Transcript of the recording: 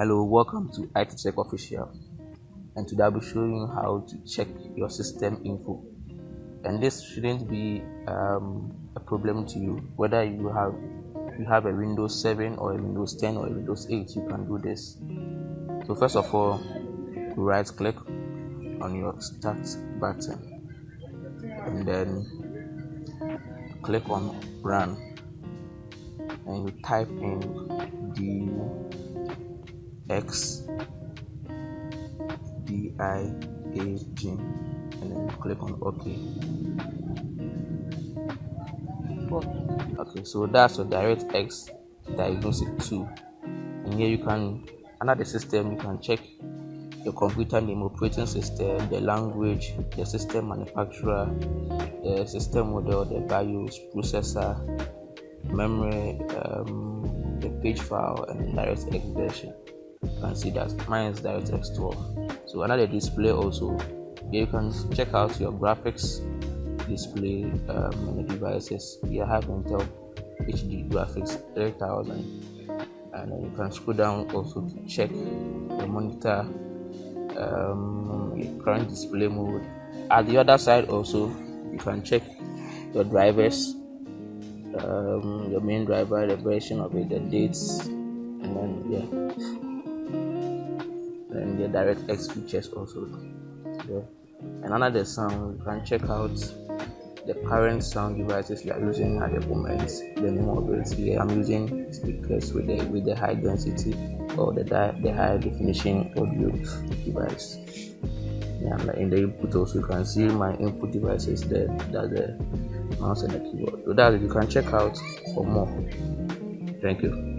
Hello, welcome to IT Tech Official, and today I'll be showing you how to check your system info. And this shouldn't be a problem to you, whether you have a Windows 7 or a Windows 10 or a Windows 8. You can do this. So first of all, you right click on your start button and then click on run, and you type in Direct Diag, and then you click on OK. Okay, so that's your Directx Diagnostic Tool, and here you can, under the system, you can check your computer name, operating system, the language, the system manufacturer, the system model, the BIOS, processor, memory, the page file, and the DirectX version. You can see that mine is DirectX 12. So under the display also, here you can check out your graphics display and the devices. You have Intel HD graphics 3000, and then you can scroll down also to check the monitor, your current display mode. At the other side also, you can check your drivers, your main driver, the version of it, the dates, and then the DirectX features also there. And under the sound, you can check out the current sound devices you are using at the moment, the name of it. Here I'm using speakers with the high density or the high definition audio device. And in the input also, you can see my input devices there. That's the mouse and the keyboard. So that you can check out for more. Thank you.